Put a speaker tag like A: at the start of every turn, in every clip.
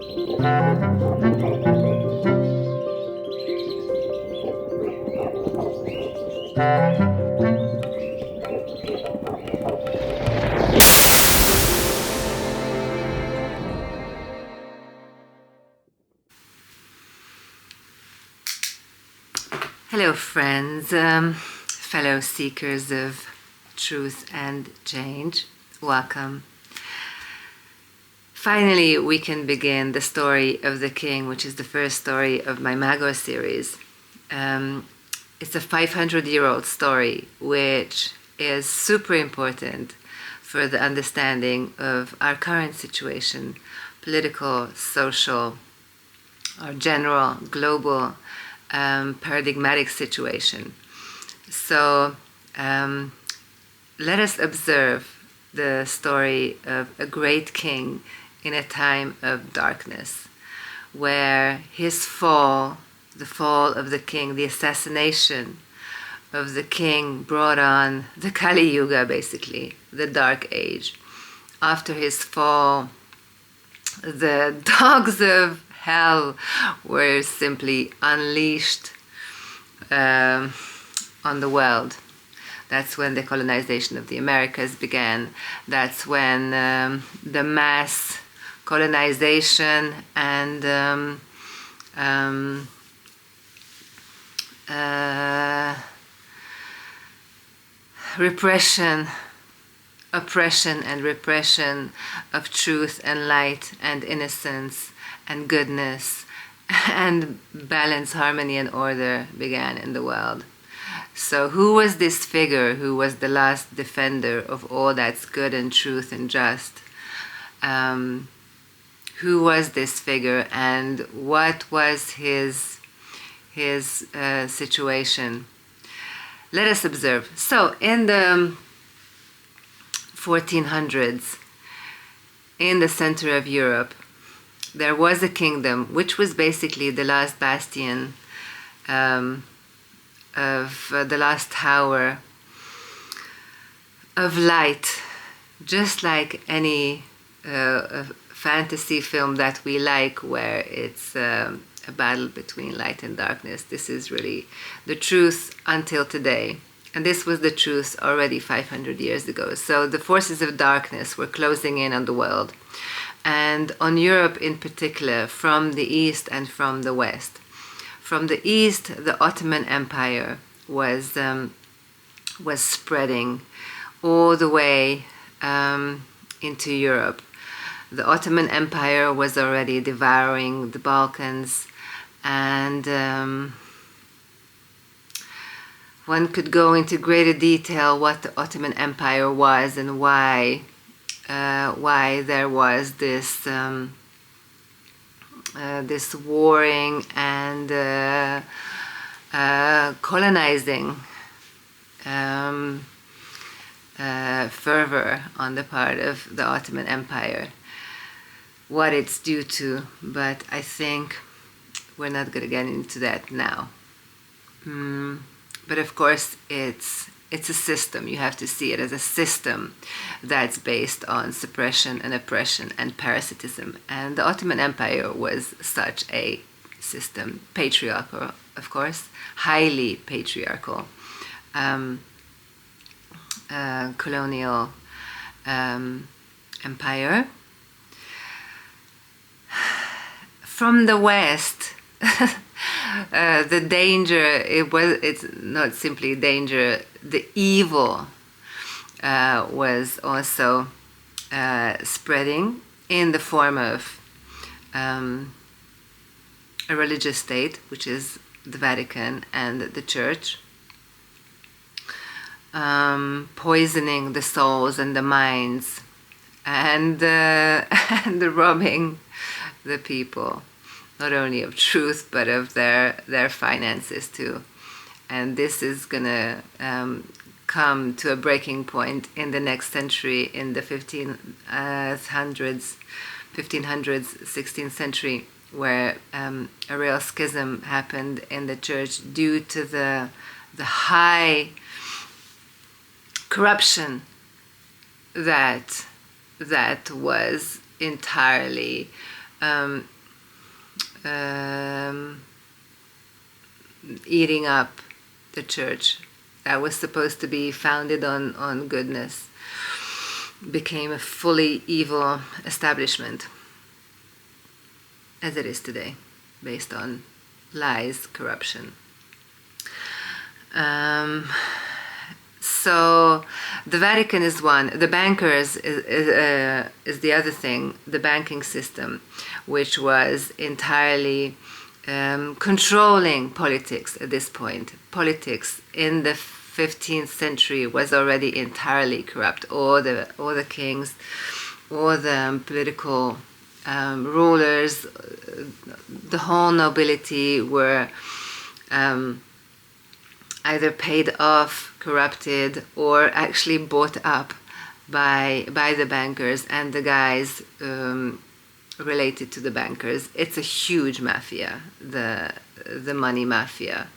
A: Hello friends, fellow seekers of truth and change, welcome. Finally we can begin the story of the king, which is the first story of my Mago series. It's a 500-year-old story which is super important for the understanding of our current situation, political, social, or general, global, paradigmatic situation. So let us observe the story of a great king in a time of darkness, where his fall, the fall of the king, the assassination of the king brought on the Kali Yuga, basically, the dark age. After his fall, the dogs of hell were simply unleashed on the world. That's when the colonization of the Americas began. That's when the mass colonization and oppression and repression of truth and light and innocence and goodness and balance, harmony and order began in the world. So who was this figure who was the last defender of all that's good and truth and just? Who was this figure and what was his situation? Let us observe. So in the 1400s, in the center of Europe, there was a kingdom which was basically the last bastion of the last tower of light, just like any fantasy film that we like, where it's a battle between light and darkness. This is really the truth until today. And this was the truth already 500 years ago. So the forces of darkness were closing in on the world, and on Europe in particular, from the east and from the west. From the east, the Ottoman Empire was spreading all the way into Europe. The Ottoman Empire was already devouring the Balkans, and one could go into greater detail what the Ottoman Empire was and why there was this this warring and colonizing fervor on the part of the Ottoman Empire, what it's due to, but I think we're not going to get into that now. But of course it's a system. You have to see it as a system that's based on suppression and oppression and parasitism. And the Ottoman Empire was such a system, patriarchal, of course, highly patriarchal, colonial empire. From the West, the danger, it's not simply danger, the evil was also spreading in the form of a religious state, which is the Vatican and the Church, poisoning the souls and the minds, and robbing the people, not only of truth, but of their finances too. And this is gonna come to a breaking point in the next century, in the 1500s, 16th century, where a real schism happened in the church due to the high corruption that was entirely eating up the church that was supposed to be founded on goodness became a fully evil establishment, as it is today, based on lies, corruption. So the Vatican is one. The bankers is the other thing, the banking system, which was entirely controlling politics at this point. Politics in the 15th century was already entirely corrupt. All the kings, all the political rulers, the whole nobility were either paid off, corrupted, or actually bought up by the bankers and the guys related to the bankers. It's a huge mafia, the money mafia.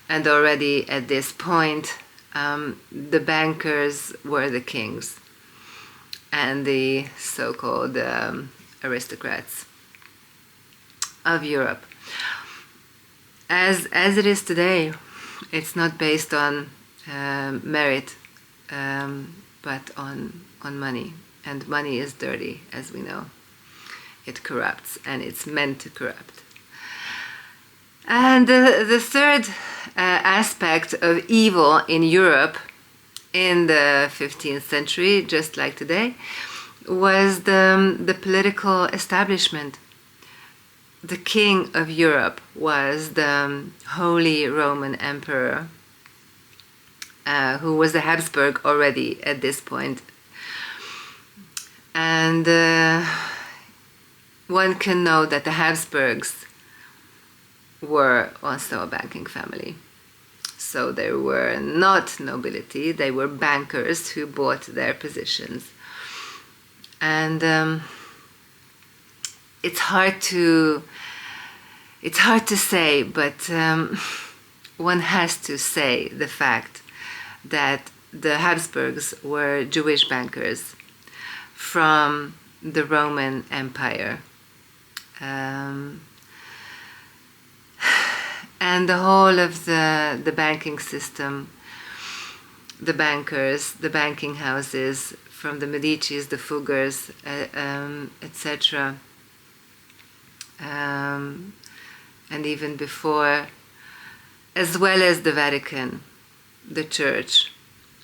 A: And already at this point, the bankers were the kings and the so-called aristocrats of Europe. As it is today, it's not based on merit, but on money. And money is dirty, as we know. It corrupts, and it's meant to corrupt. And the third aspect of evil in Europe in the 15th century, just like today, was the political establishment. The king of Europe was the Holy Roman Emperor, who was a Habsburg already at this point. And one can know that the Habsburgs were also a banking family. So they were not nobility, they were bankers who bought their positions. And it's hard to say, but one has to say the fact that the Habsburgs were Jewish bankers from the Roman Empire. And the whole of the banking system, the bankers, the banking houses, from the Medicis, the Fuggers, etc., and even before, as well as the Vatican, the Church,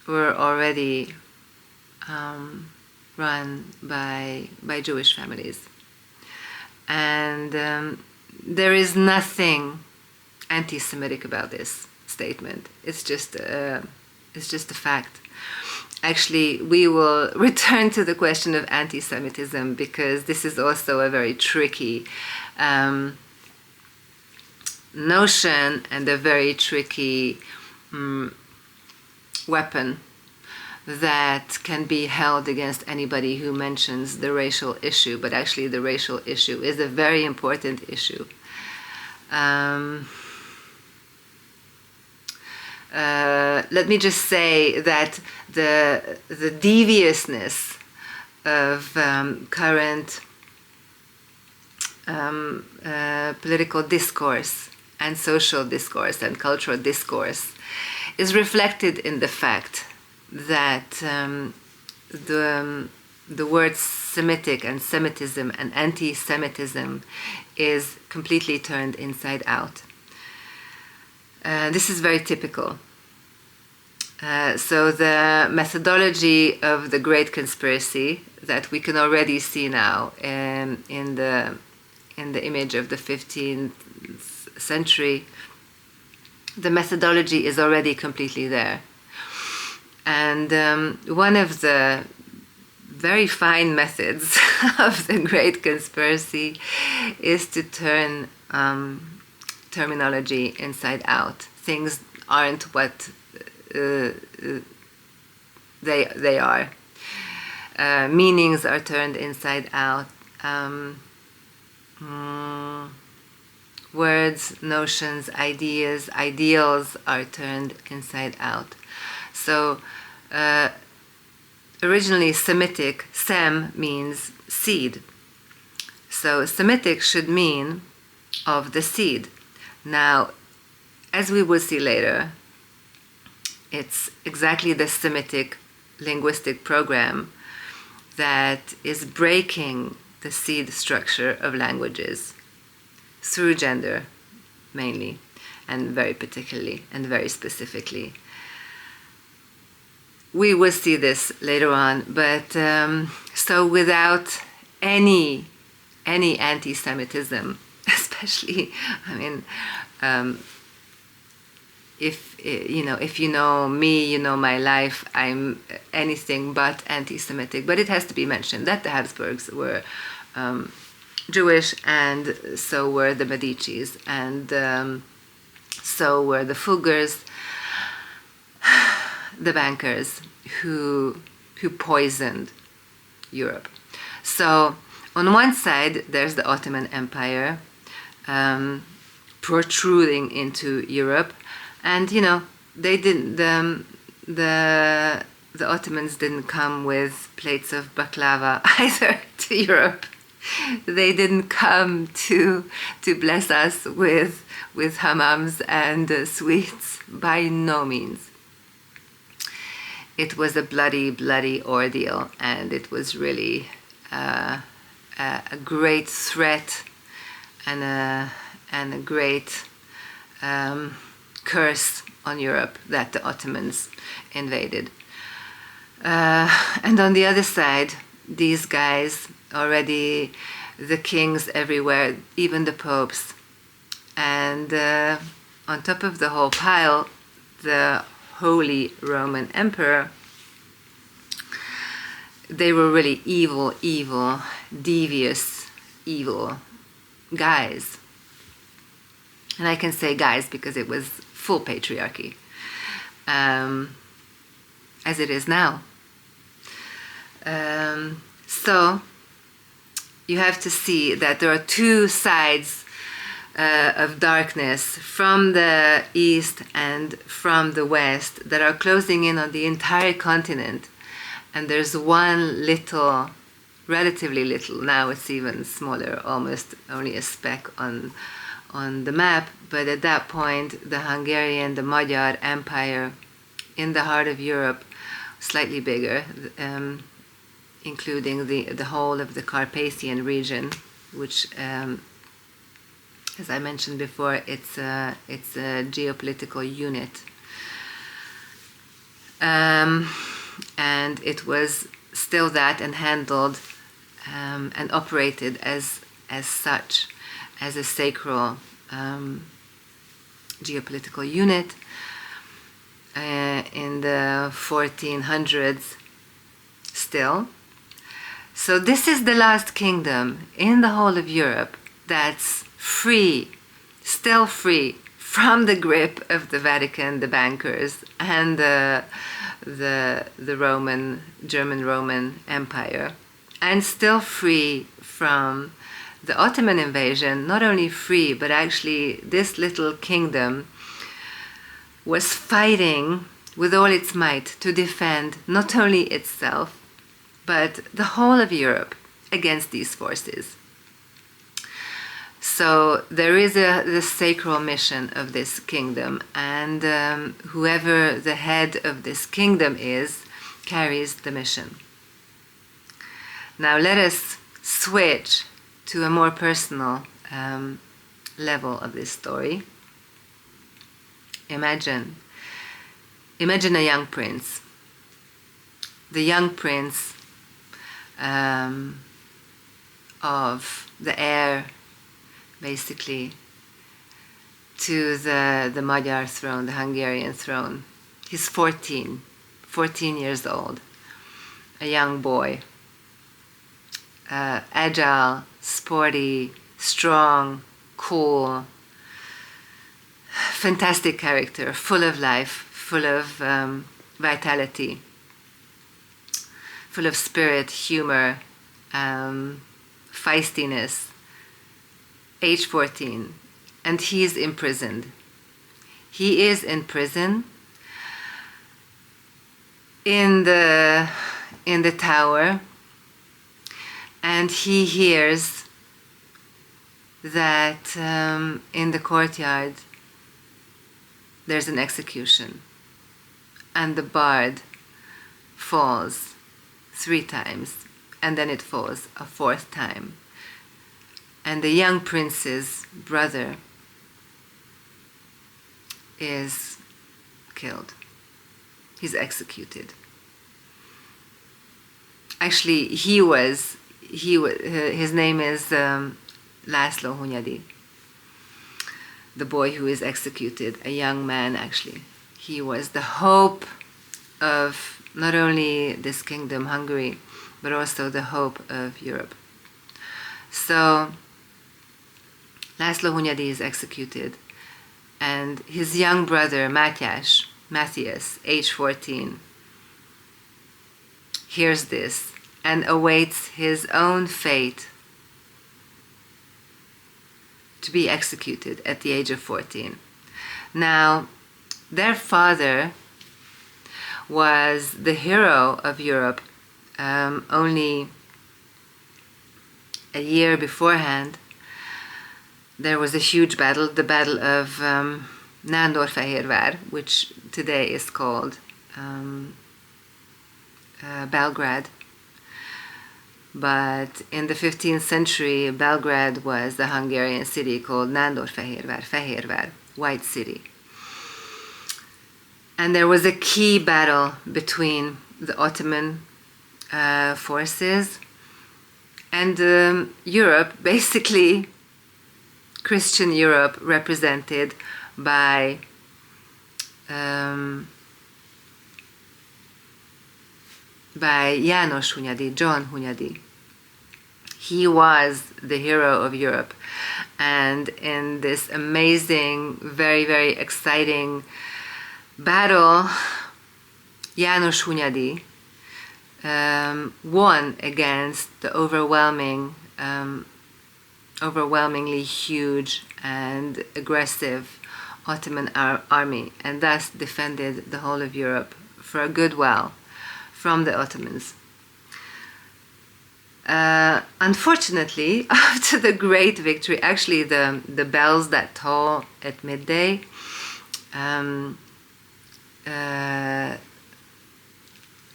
A: were already run by Jewish families. And there is nothing anti-Semitic about this statement. It's just a fact. Actually, we will return to the question of anti-Semitism because this is also a very tricky notion and a very tricky weapon that can be held against anybody who mentions the racial issue. But actually, the racial issue is a very important issue. Let me just say that the deviousness of current political discourse and social discourse and cultural discourse is reflected in the fact that the words Semitic and Semitism and anti-Semitism is completely turned inside out. This is very typical. So the methodology of the Great Conspiracy that we can already see now in the image of the 15th century, the methodology is already completely there. And one of the very fine methods of the Great Conspiracy is to turn terminology inside out. Things aren't what they are. Meanings are turned inside out. Words, notions, ideas, ideals are turned inside out. So originally Semitic, Sem means seed. So Semitic should mean of the seed. Now, as we will see later, it's exactly the Semitic linguistic program that is breaking the seed structure of languages through gender, mainly, and very particularly, and very specifically. We will see this later on, but so without any anti-Semitism, especially, I mean, if you know me, you know my life, I'm anything but anti-Semitic. But it has to be mentioned that the Habsburgs were Jewish, and so were the Medicis, and so were the Fuggers, the bankers who poisoned Europe. So on one side there's the Ottoman Empire protruding into Europe, and they didn't the Ottomans didn't come with plates of baklava either to Europe. They didn't come to bless us with hammams and sweets, by no means. It was a bloody ordeal, and it was really a great threat and a great curse on Europe that the Ottomans invaded. And on the other side, these guys, already the kings everywhere, even the popes, and on top of the whole pile, the Holy Roman Emperor. They were really evil, devious, evil guys. And I can say guys because it was full patriarchy, as it is now. So you have to see that there are two sides of darkness from the east and from the west that are closing in on the entire continent. And there's one little, relatively little, now it's even smaller, almost only a speck on the map, but at that point the Hungarian, the Magyar Empire in the heart of Europe, slightly bigger, including the whole of the Carpathian region, which as I mentioned before, it's a geopolitical unit, and it was still that, and handled and operated as such, as a sacral geopolitical unit in the 1400s still. So this is the last kingdom in the whole of Europe that's free, still free from the grip of the Vatican, the bankers, and the German Roman Empire, and still free from the Ottoman invasion. Not only free, but actually this little kingdom was fighting with all its might to defend not only itself, but the whole of Europe against these forces. So there is the sacral mission of this kingdom, and whoever the head of this kingdom is carries the mission. Now let us switch to a more personal level of this story. Imagine a young prince. The young prince of the heir, basically, to the Magyar throne, the Hungarian throne. He's 14 years old, a young boy, agile, sporty, strong, cool, fantastic character, full of life, full of vitality, full of spirit, humor, feistiness. Age 14, and he is imprisoned. He is in prison in the tower, and he hears that in the courtyard there's an execution, and the bard falls 3 times, and then it falls a 4th time. And the young prince's brother is killed. He's executed. Actually, his name is László Hunyadi, the boy who is executed, a young man actually. He was the hope of not only this kingdom, Hungary, but also the hope of Europe. So László Hunyadi is executed, and his young brother Matthias, age 14, hears this and awaits his own fate to be executed at the age of 14. Now, their father was the hero of Europe only a year beforehand. There was a huge battle, the Battle of Nándorfehérvár, which today is called Belgrade. But in the 15th century, Belgrade was the Hungarian city called Nándorfehérvár, Fehérvár, White City. And there was a key battle between the Ottoman forces and Europe, basically Christian Europe, represented by János Hunyadi, John Hunyadi. He was the hero of Europe. And in this amazing, very, very exciting battle, János Hunyadi won against the overwhelmingly huge and aggressive Ottoman army, and thus defended the whole of Europe for a good while from the Ottomans. Unfortunately, after the great victory, actually the bells that toll at midday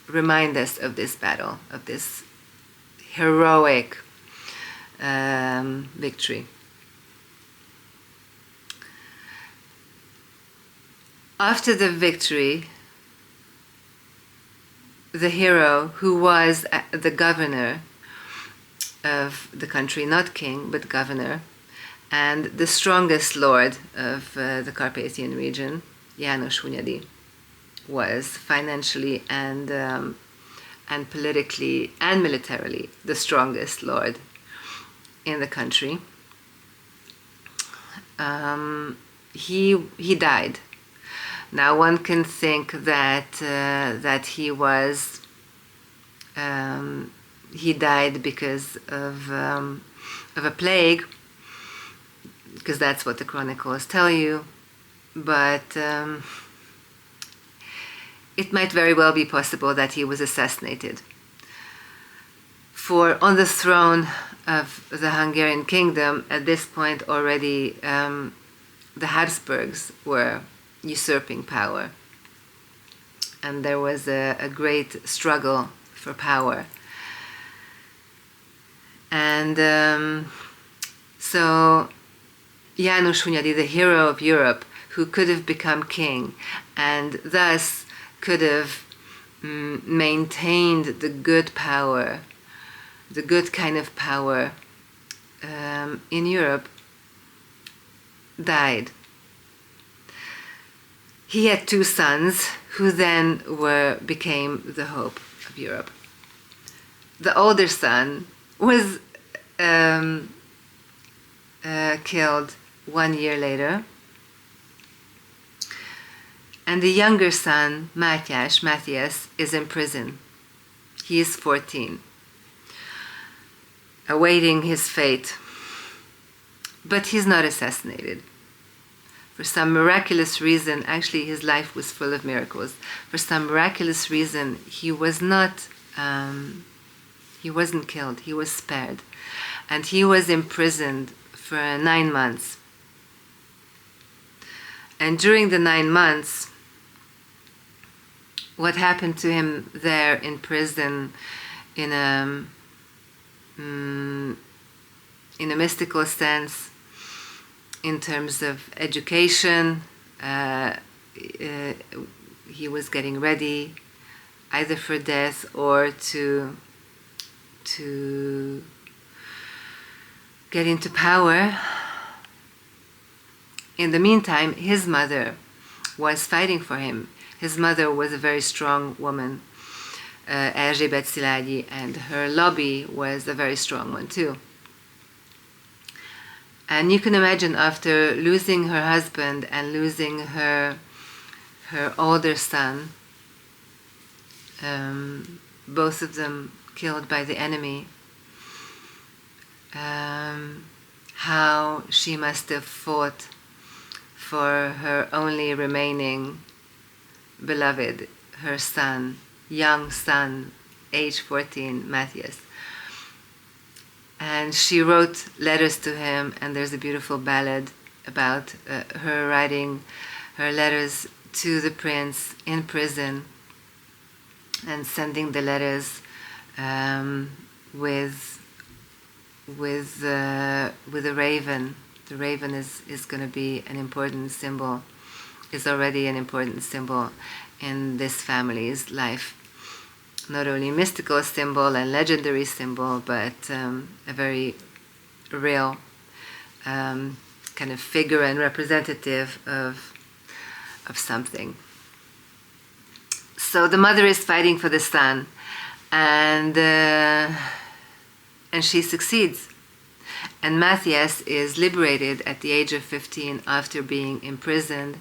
A: remind us of this battle, of this heroic victory. After the victory, the hero, who was the governor of the country, not king, but governor, and the strongest lord of the Carpathian region, János Hunyadi, was financially and politically and militarily the strongest lord in the country. He died. Now one can think that he died because of a plague, because that's what the chronicles tell you, but it might very well be possible that he was assassinated. For on the throne of the Hungarian kingdom, at this point already the Habsburgs were usurping power, and there was a great struggle for power. And so János Hunyadi, the hero of Europe, who could have become king and thus could have maintained the good power, the good kind of power in Europe, died. He had 2 sons who then became the hope of Europe. The older son was killed 1 year later, and the younger son, Matthias, is in prison. He is 14, awaiting his fate. But he's not assassinated. For some miraculous reason, actually his life was full of miracles. For some miraculous reason, he wasn't killed, he was spared. And he was imprisoned for 9 months. And during the 9 months, what happened to him there in prison, in a mystical sense, in terms of education, he was getting ready either for death or to get into power. In the meantime, his mother was fighting for him. His mother was a very strong woman, Erzsébet Szilágyi, and her lobby was a very strong one too. And you can imagine, after losing her husband and losing her older son, both of them killed by the enemy, how she must have fought for her only remaining beloved, her son, young son, age 14, Matthias. And she wrote letters to him, and there's a beautiful ballad about her writing her letters to the prince in prison and sending the letters with a raven. The raven is going to be an important symbol, is already an important symbol in this family's life. Not only mystical symbol and legendary symbol, but a very real kind of figure and representative of something. So the mother is fighting for the son, and she succeeds. And Matthias is liberated at the age of 15 after being imprisoned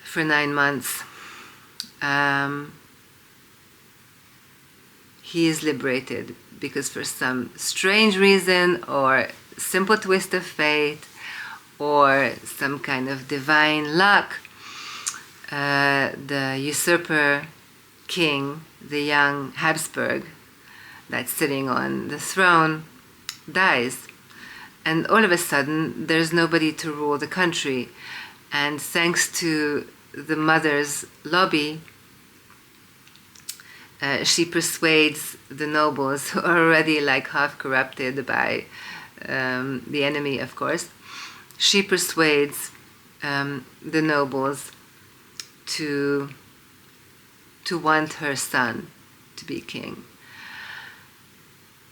A: for 9 months. He is liberated because, for some strange reason or simple twist of fate or some kind of divine luck, the usurper king, the young Habsburg that's sitting on the throne, dies. And all of a sudden, there's nobody to rule the country. And thanks to the mother's lobby, she persuades the nobles, who are already like half corrupted by the enemy, of course. She persuades the nobles to want her son to be king.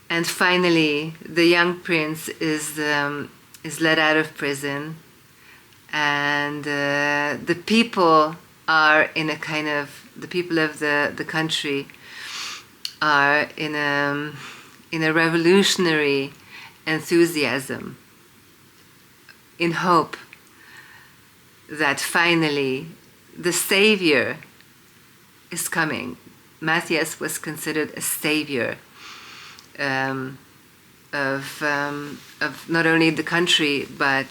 A: And finally, the young prince is let out of prison, and the people are in a kind of, the people of the country are in a revolutionary enthusiasm, in hope that finally the savior is coming. Matthias was considered a savior of not only the country but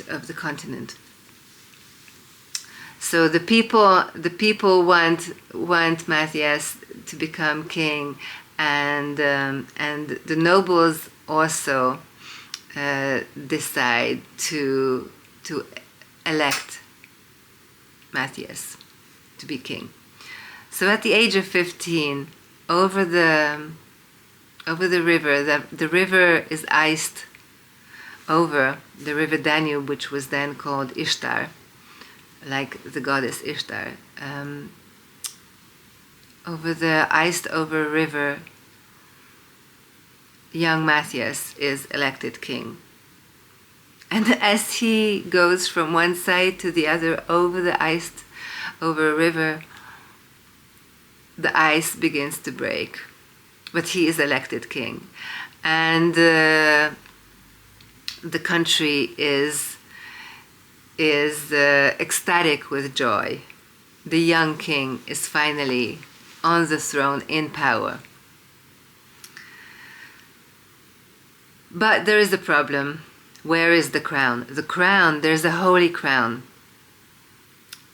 A: of the continent. So the people want Matthias to become king, and the nobles also decide to elect Matthias to be king. So at the age of 15, over the river, the river is iced over, the river Danube, which was then called Ishtar, like the goddess Ishtar. Over the iced over river, young Matthias is elected king. And as he goes from one side to the other over the iced over river, the ice begins to break, but he is elected king. And the country is ecstatic with joy. The young king is finally on the throne in power. But there is a problem. Where is the crown? The crown, there's a holy crown.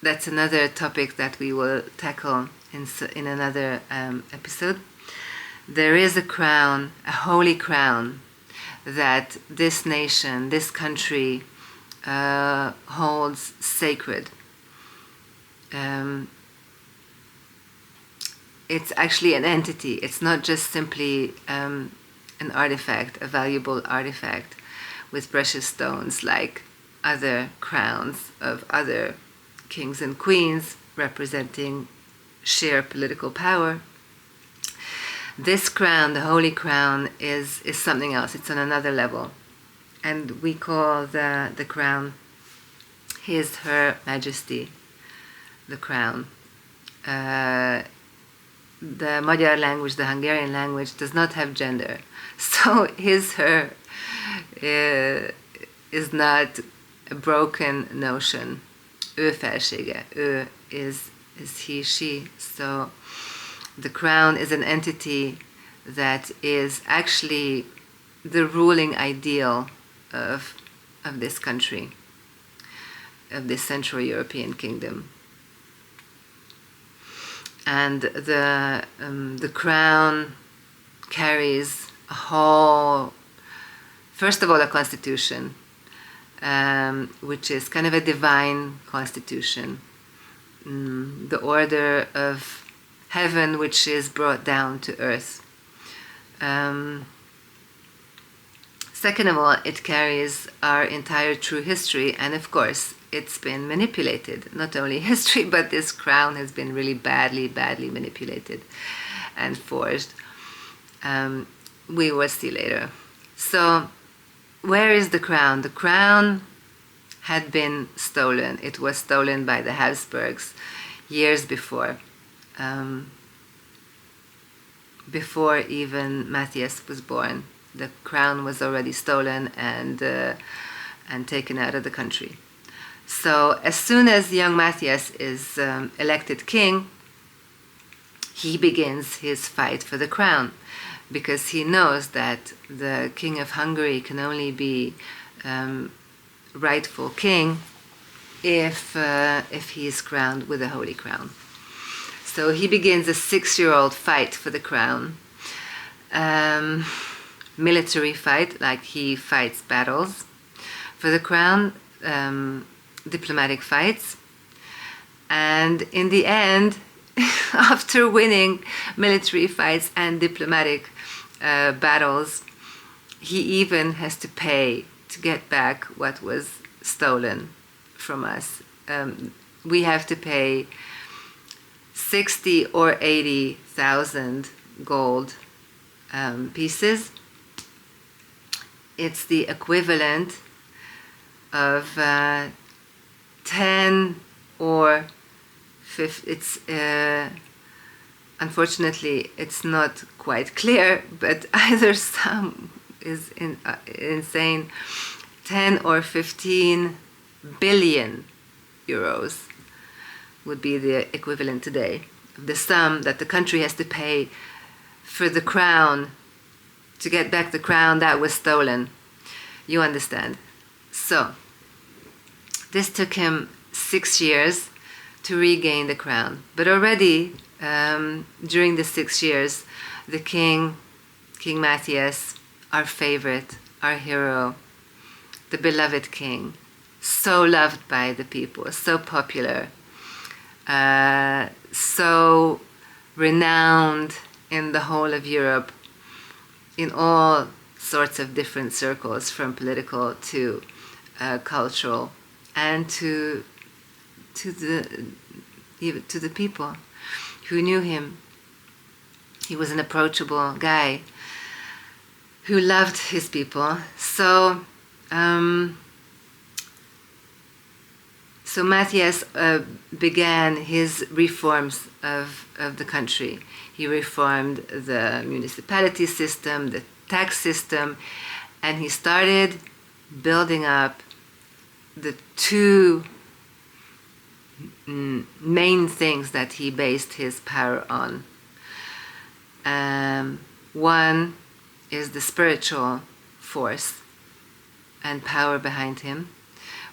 A: That's another topic that we will tackle in another episode. there is a crown, a holy crown, that this nation, this country holds sacred. It's actually an entity. It's not just simply an artifact, a valuable artifact with precious stones like other crowns of other kings and queens representing sheer political power. This crown, the holy crown, is something else. It's on another level. And we call the crown His, Her Majesty, the crown. The Magyar language, the Hungarian language, does not have gender. So his, her is not a broken notion. Ő felsége. Ő is he, she. So the crown is an entity that is actually the ruling ideal of this country, of this Central European kingdom. And the crown carries a whole, first of all, a constitution, which is kind of a divine constitution, the order of heaven which is brought down to earth. Second of all, it carries our entire true history, and of course, it's been manipulated. Not only history, but this crown has been really badly manipulated and forged. We will see later. So, where is the crown? The crown had been stolen. It was stolen by the Habsburgs years before. Before even Matthias was born, the crown was already stolen and taken out of the country. So as soon as young Matthias is elected king, he begins his fight for the crown, because he knows that the king of Hungary can only be rightful king if he is crowned with a holy crown. So he begins a 6-year-old fight for the crown. Military fight, like he fights battles for the crown, diplomatic fights. And in the end, after winning military fights and diplomatic battles, he even has to pay to get back what was stolen from us. We have to pay 60 or 80,000 gold pieces. It's the equivalent of 10 or 50. It's unfortunately it's not quite clear, but either sum is insane. 10 or 15 billion euros would be the equivalent today of the sum that the country has to pay for the crown, to get back the crown that was stolen. You understand? So, this took him 6 years to regain the crown. But already, during the 6 years, the King Matthias, our favorite, our hero, the beloved king, so loved by the people, so popular, so renowned in the whole of Europe, in all sorts of different circles, from political to cultural, and to the people who knew him. He was an approachable guy who loved his people. So Matthias began his reforms of the country. He reformed the municipality system, the tax system, and he started building up the two main things that he based his power on. One is the spiritual force and power behind him,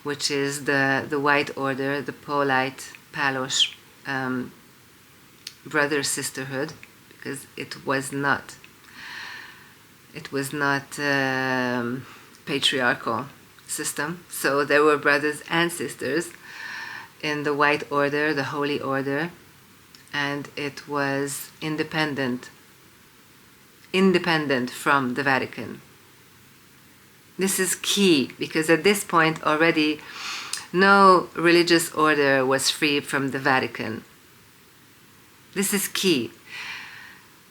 A: which is the white order, the polite, palos brother sisterhood, because it was not patriarchal system. So there were brothers and sisters in the White Order, the Holy Order, and it was independent from the Vatican. This is key, because at this point already no religious order was free from the Vatican. This is key.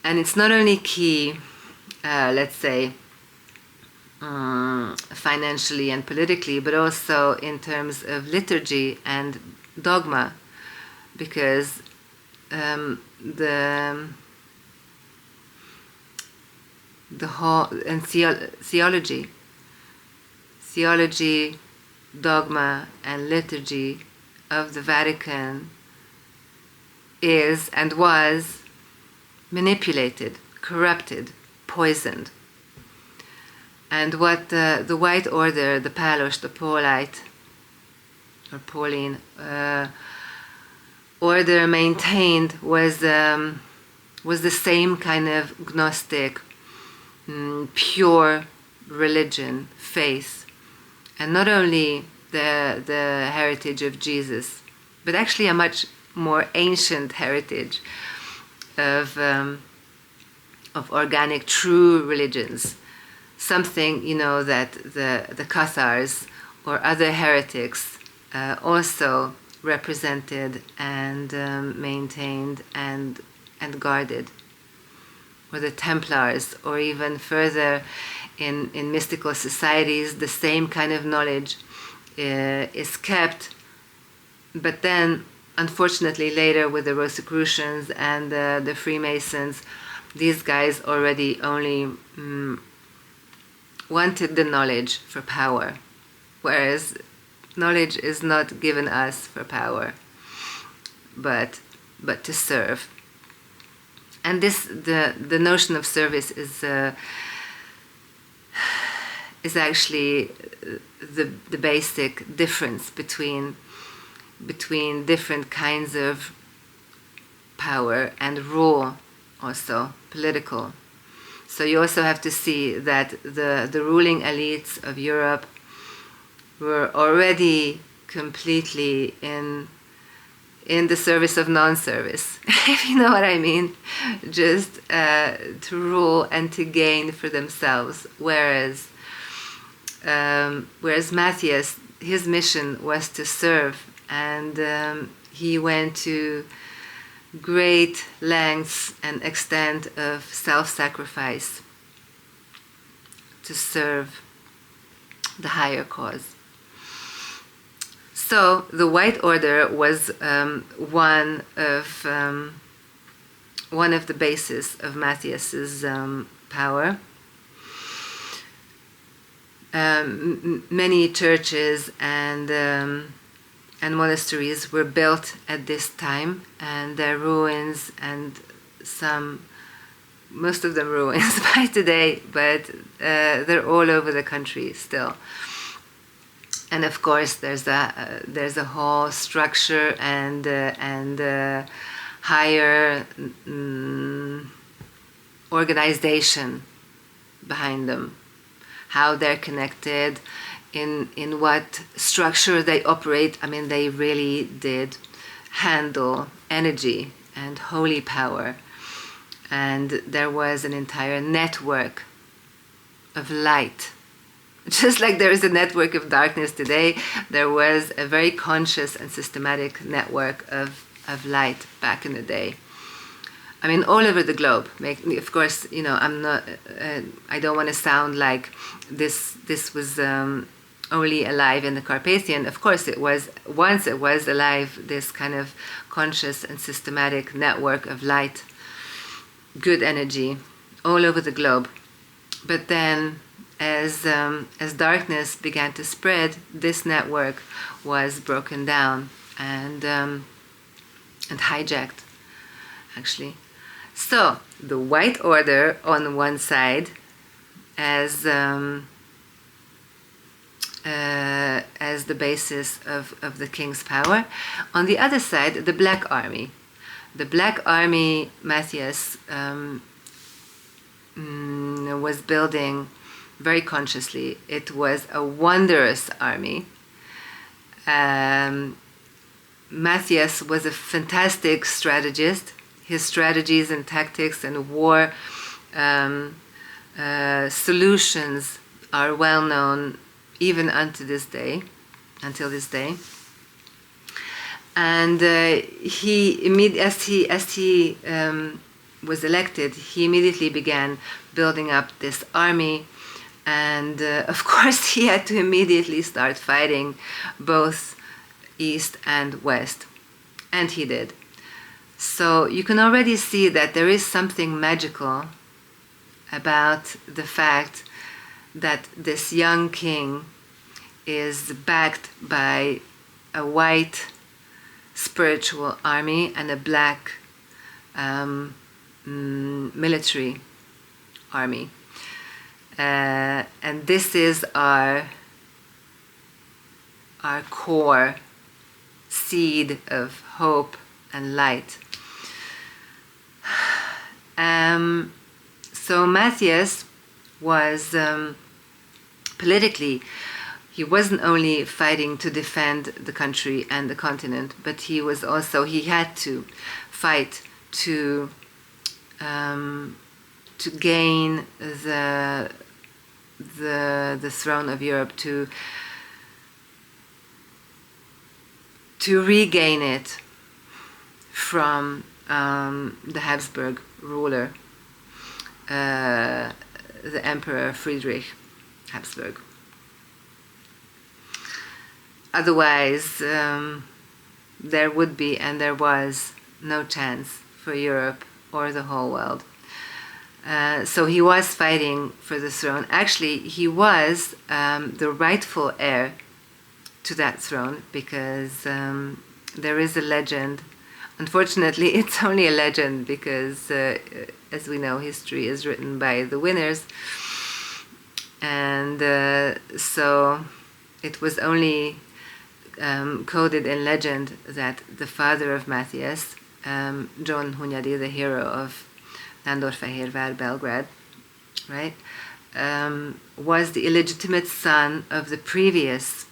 A: And it's not only key, let's say, financially and politically, but also in terms of liturgy and dogma, because the whole and theology, dogma, and liturgy of the Vatican is and was manipulated, corrupted, poisoned. And what the White Order, the Palos, the Paulite, or Pauline order maintained was the same kind of Gnostic, pure religion, faith, and not only the heritage of Jesus, but actually a much more ancient heritage of organic, true religions. Something, that the Cathars or other heretics also represented and maintained and guarded. Or the Templars, or even further in mystical societies, the same kind of knowledge is kept. But then, unfortunately, later with the Rosicrucians and the Freemasons, these guys already only wanted the knowledge for power, whereas knowledge is not given us for power, but to serve. And the notion of service is actually the basic difference between different kinds of power and rule, also political. So you also have to see that the ruling elites of Europe were already completely in the service of non-service, if you know what I mean, just to rule and to gain for themselves. Whereas Matthias, his mission was to serve, and he went to great lengths and extent of self-sacrifice to serve the higher cause. So the White Order was one of the bases of Matthias's power. Many churches and monasteries were built at this time, and their ruins, and most of them ruins by today, but they're all over the country still. And of course, there's a whole structure and higher organization behind them, how they're connected, in what structure they operate. I mean, they really did handle energy and holy power, and there was an entire network of light. Just like there is a network of darkness today, there was a very conscious and systematic network of light back in the day. I mean, all over the globe. Of course, I'm not. I don't want to sound like this was only alive in the Carpathian. Of course, it was. Once it was alive. This kind of conscious and systematic network of light, good energy, all over the globe. But then, as darkness began to spread, this network was broken down and hijacked, actually. So the White Order on one side, as the basis of the king's power. On the other side, the Black Army. The Black Army Matthias was building very consciously. It was a wondrous army. Matthias was a fantastic strategist. His strategies and tactics and war solutions are well known even until this day. And as he was elected, he immediately began building up this army, and of course he had to immediately start fighting both east and west, and he did. So you can already see that there is something magical about the fact that this young king is backed by a white spiritual army and a black military army. And this is our core seed of hope and light. So Matthias was politically, he wasn't only fighting to defend the country and the continent, but he had to fight to gain the throne of Europe, to regain it from the Habsburg ruler, the Emperor Friedrich Habsburg. Otherwise, there would be, and there was, no chance for Europe or the whole world. So he was fighting for the throne. Actually, he was the rightful heir to that throne, because there is a legend. Unfortunately, it's only a legend because, as we know, history is written by the winners. And so it was only coded in legend that the father of Matthias, John Hunyadi, the hero of Nándorfehérvár, Belgrade, right, was the illegitimate son of the previous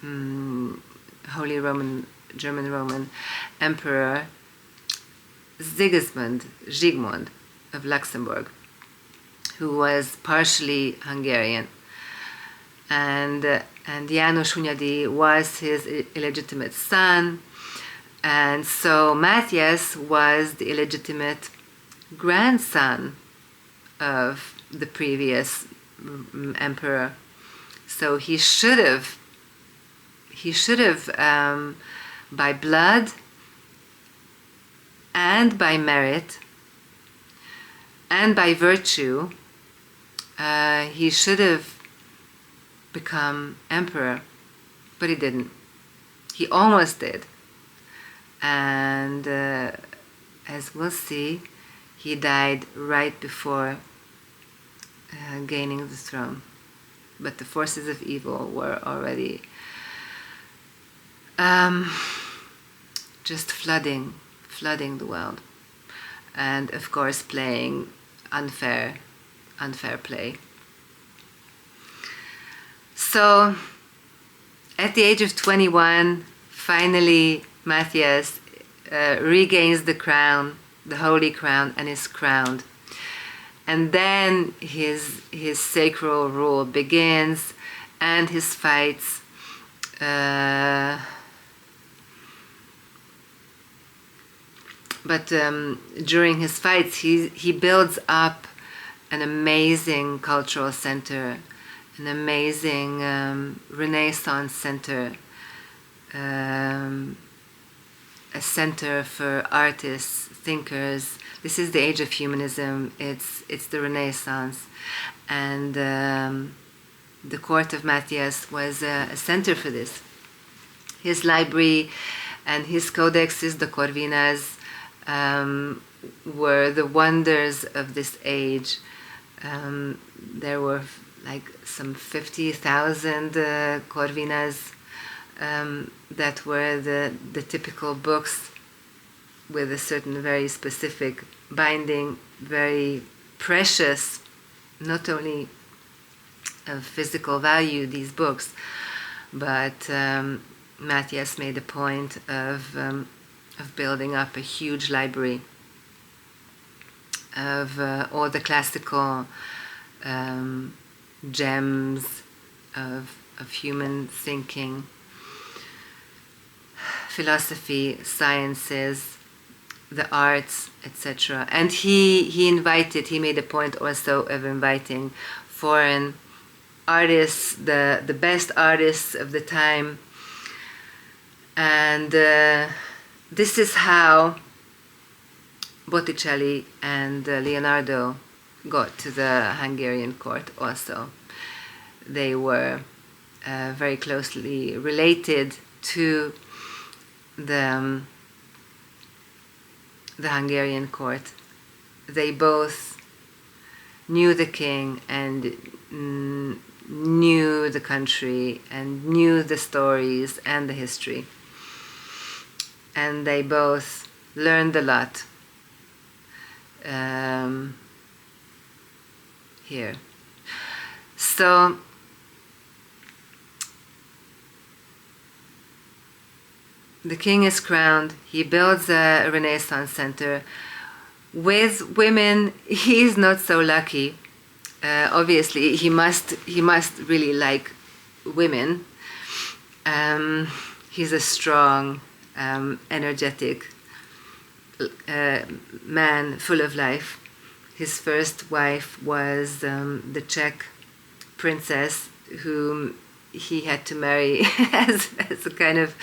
A: Holy German Roman Emperor Zsigmond of Luxembourg, who was partially Hungarian. And János Hunyadi was his illegitimate son, and so Matthias was the illegitimate grandson of the previous emperor. So he should have, by blood and by merit and by virtue, he should have become emperor, but he didn't. He almost did. And as we'll see, he died right before gaining the throne. But the forces of evil were already just flooding the world. And of course playing unfair play. So at the age of 21, finally Matthias regains the crown, the holy crown, and is crowned. And then his sacral rule begins, and his fights. But during his fights, he builds up an amazing cultural center, an amazing Renaissance center, a center for artists, thinkers. This is the age of humanism. It's the Renaissance, and the court of Matthias was a center for this. His library and his codexes, the Corvinas, were the wonders of this age. There were like some 50,000 Corvinas that were the typical books with a certain very specific binding, very precious, not only of physical value, these books, but Matthias made a point of building up a huge library of all the classical gems of human thinking, philosophy, sciences, the arts, etc. And he made a point also of inviting foreign artists, the best artists of the time. And this is how Botticelli and Leonardo got to the Hungarian court also. They were very closely related to the Hungarian court. They both knew the king and knew the country and knew the stories and the history. And they both learned a lot here. So the king is crowned. He builds a Renaissance center. With women, he's not so lucky. Obviously, he must really like women. He's a strong, energetic man, full of life. His first wife was the Czech princess, whom he had to marry as a kind of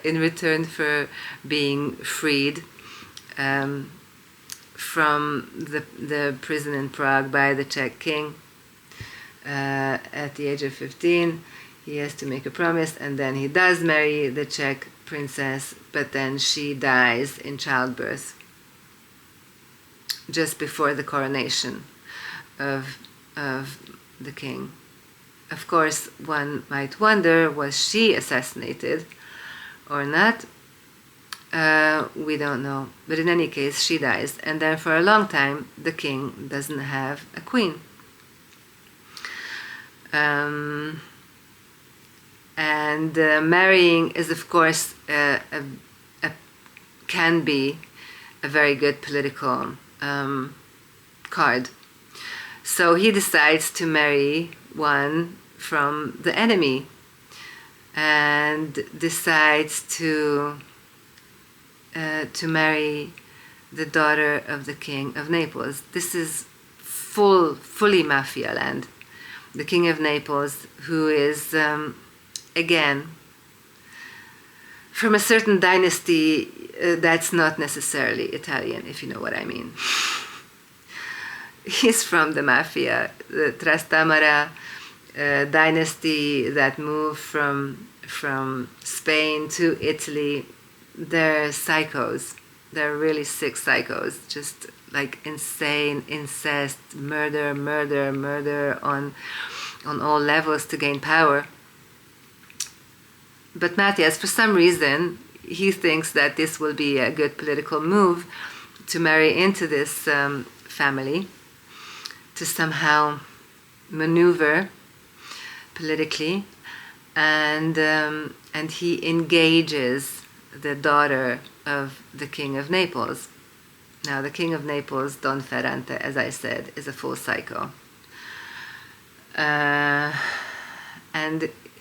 A: in return for being freed from the prison in Prague by the Czech king. At the age of 15, he has to make a promise, and then he does marry the Czech princess, but then she dies in childbirth just before the coronation of the king. Of course, one might wonder, was she assassinated or not? We don't know. But in any case, she dies. And then for a long time, the king doesn't have a queen. And marrying is, of course, can be a very good political card. So he decides to marry one from the enemy and decides to marry the daughter of the king of Naples. This is fully mafia land. The king of Naples, who is again from a certain dynasty that's not necessarily Italian, if you know what I mean. He's from the mafia, the Trastamara dynasty that moved from Spain to Italy. They're psychos. They're really sick psychos, just like insane incest, murder on all levels to gain power. But Matthias, for some reason, he thinks that this will be a good political move to marry into this family, to somehow maneuver politically, and he engages the daughter of the king of Naples. Now, the king of Naples, Don Ferrante, as I said, is a full psycho. And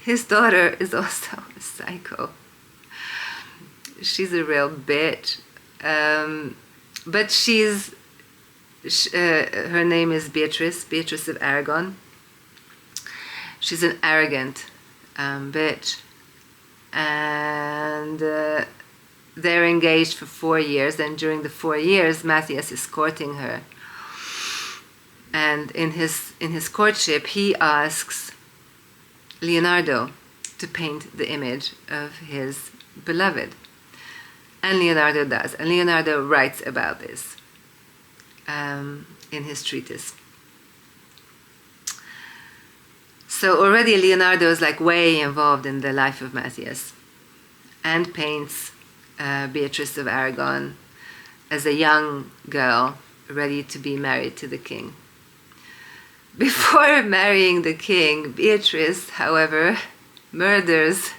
A: his daughter is also a psycho. She's a real bitch. But her name is Beatrice of Aragon. She's an arrogant bitch. And they're engaged for 4 years, and during the 4 years, Matthias is courting her. And in his courtship, he asks Leonardo to paint the image of his beloved. And Leonardo does. And Leonardo writes about this in his treatise. So already Leonardo is like way involved in the life of Matthias and paints Beatrice of Aragon as a young girl ready to be married to the king. Before marrying the king, Beatrice, however, murders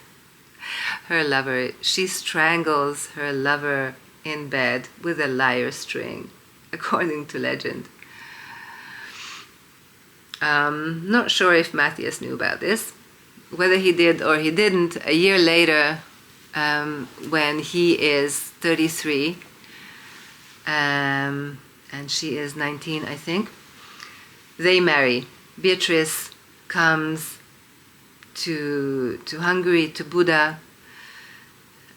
A: her lover. She strangles her lover in bed with a lyre string, according to legend. Not sure if Matthias knew about this. Whether he did or he didn't, a year later, when he is 33, and she is 19, I think, they marry. Beatrice comes to Hungary, to Buda,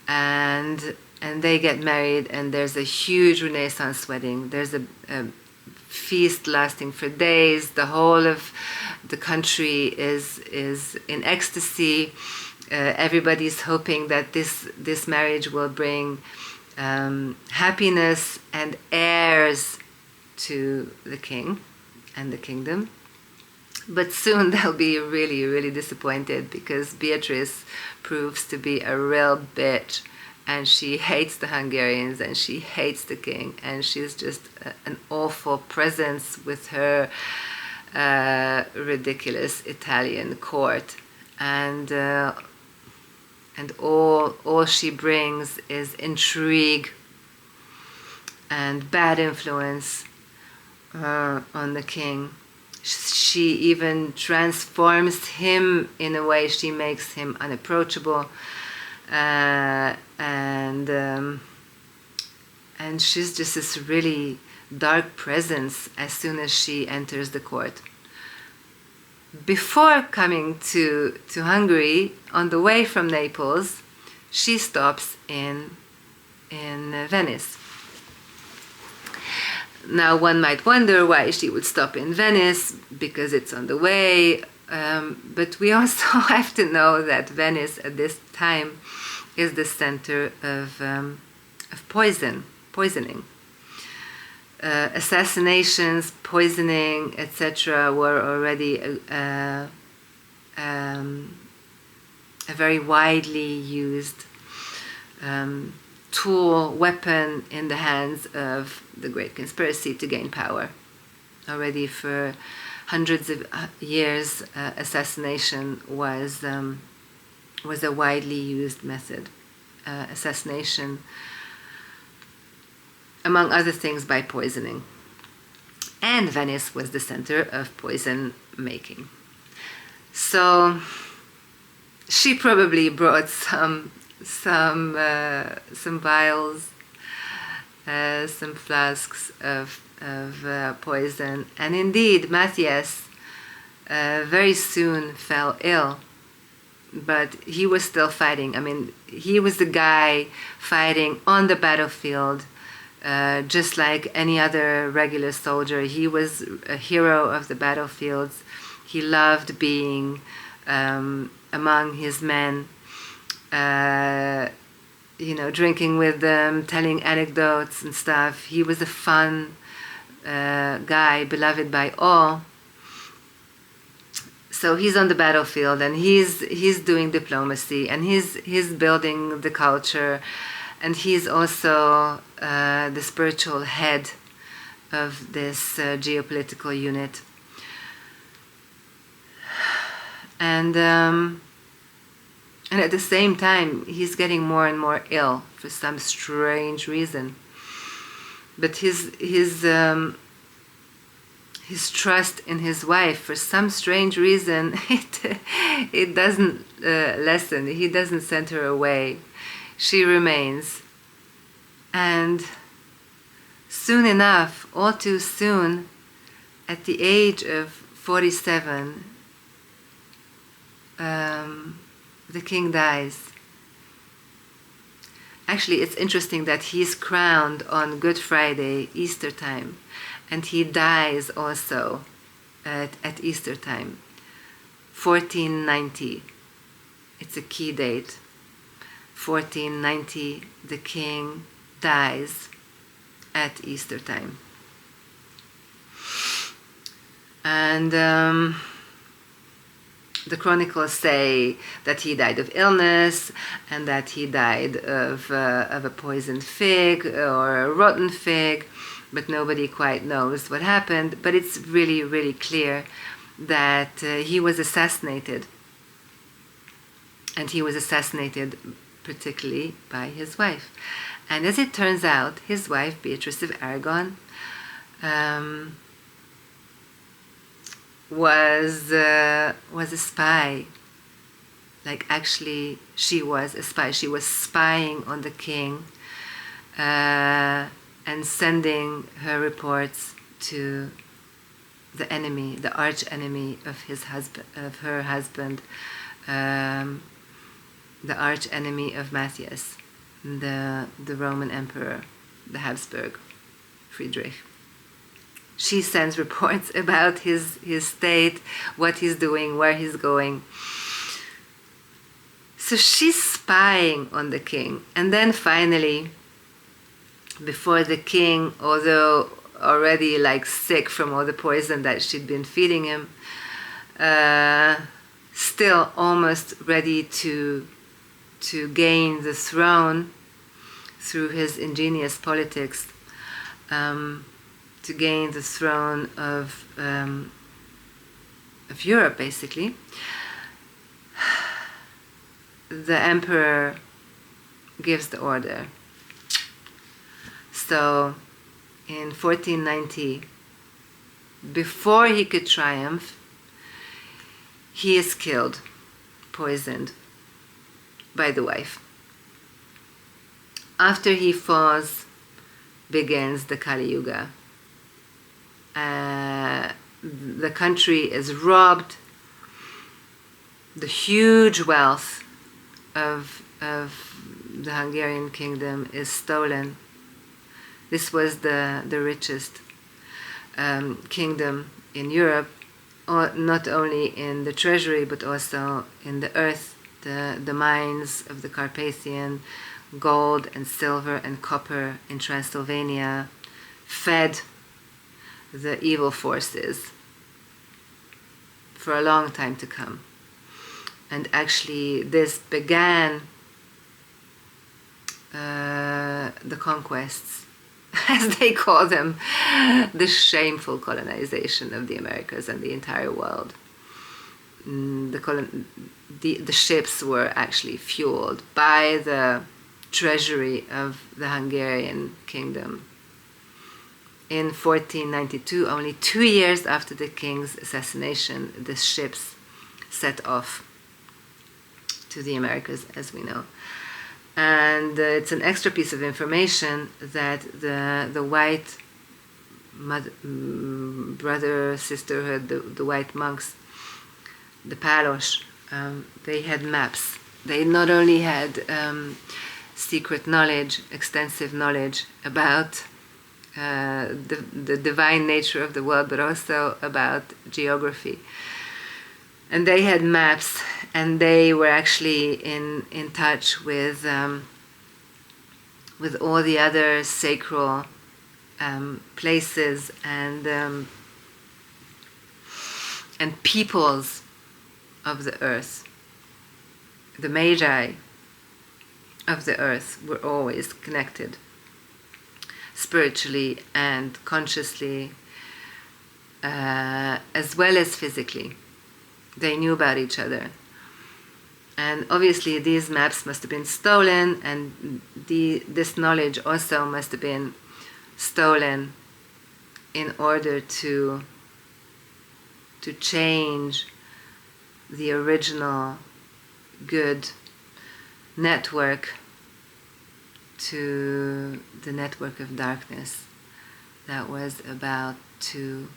A: and they get married, and there's a huge Renaissance wedding. There's a feast lasting for days. The whole of the country is in ecstasy. Everybody's hoping that this marriage will bring happiness and heirs to the king and the kingdom. But soon they'll be really, really disappointed, because Beatrice proves to be a real bitch, and she hates the Hungarians and she hates the king, and she's just an awful presence with her ridiculous Italian court, and all she brings is intrigue and bad influence on the king. She even transforms him in a way. She makes him unapproachable, and she's just this really dark presence as soon as she enters the court. Before coming to Hungary, on the way from Naples, she stops in Venice. Now, one might wonder why she would stop in Venice, because it's on the way, but we also have to know that Venice at this time is the center of poisoning. Assassinations, poisoning, etc. were already a very widely used tool, weapon in the hands of the Great Conspiracy to gain power. Already for hundreds of years, assassination was a widely used method. Assassination, among other things, by poisoning. And Venice was the center of poison making. So she probably brought some vials, some flasks of poison, and indeed Matthias very soon fell ill, but he was still fighting. I mean, he was the guy fighting on the battlefield, just like any other regular soldier. He was a hero of the battlefields. He loved being among his men, drinking with them, telling anecdotes and stuff. He was a fun guy, beloved by all. So he's on the battlefield, and he's doing diplomacy, and he's building the culture, and he's also the spiritual head of this geopolitical unit. And at the same time, he's getting more and more ill for some strange reason. But his trust in his wife, for some strange reason, it doesn't lessen. He doesn't send her away. She remains. And soon enough, all too soon, at the age of 47, the king dies. Actually, it's interesting that he's crowned on Good Friday, Easter time, and he dies also at Easter time, 1490. It's a key date. 1490, the king dies at Easter time. And The chronicles say that he died of illness and that he died of a poisoned fig or a rotten fig, but nobody quite knows what happened. But it's really, really clear that he was assassinated. And he was assassinated particularly by his wife. And as it turns out, his wife, Beatrice of Aragon, was a spy. Like, actually, she was a spy. She was spying on the king and sending her reports to the enemy, the arch enemy of his husband, of her husband, the arch enemy of Matthias, the Roman emperor, the Habsburg, Friedrich. She sends reports about his state, what he's doing, where he's going. So she's spying on the king. And then finally, before the king, although already like sick from all the poison that she'd been feeding him, still almost ready to gain the throne through his ingenious politics, to gain the throne of Europe, basically. The emperor gives the order. So in 1490, before he could triumph, he is killed, poisoned by the wife. After he falls, begins the Kali Yuga. The country is robbed. The huge wealth of the Hungarian kingdom is stolen. This was the richest kingdom in Europe, not only in the treasury but also in the earth. The mines of the Carpathian, gold and silver and copper in Transylvania fed the evil forces for a long time to come. And actually this began the conquests, as they call them, the shameful colonization of the Americas and the entire world. The ships were actually fueled by the treasury of the Hungarian kingdom. In 1492, only 2 years after the king's assassination, the ships set off to the Americas, as we know. And it's an extra piece of information that the white brother, sisterhood, the white monks, the Palos, they had maps. They not only had secret knowledge, extensive knowledge about the divine nature of the world, but also about geography. And they had maps, and they were actually in touch with all the other sacred places and peoples of the earth. The Magi of the earth were always connected, spiritually and consciously, as well as physically. They knew about each other. And obviously these maps must have been stolen, and this knowledge also must have been stolen in order to change the original good network to the network of darkness that was about to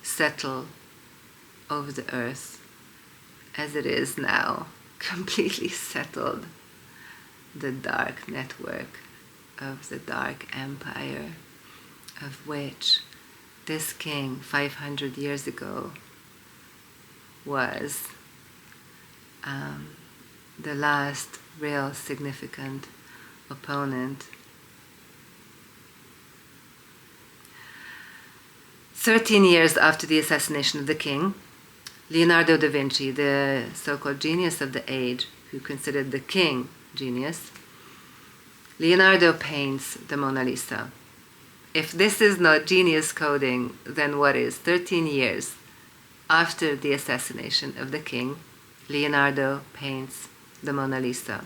A: settle over the earth as it is now, completely settled, the dark network of the dark empire, of which this king 500 years ago was the last real significant opponent. 13 years after the assassination of the king, Leonardo da Vinci, the so-called genius of the age, who considered the king genius, Leonardo paints the Mona Lisa. If this is not genius coding, then what is? 13 years after the assassination of the king, Leonardo paints the Mona Lisa.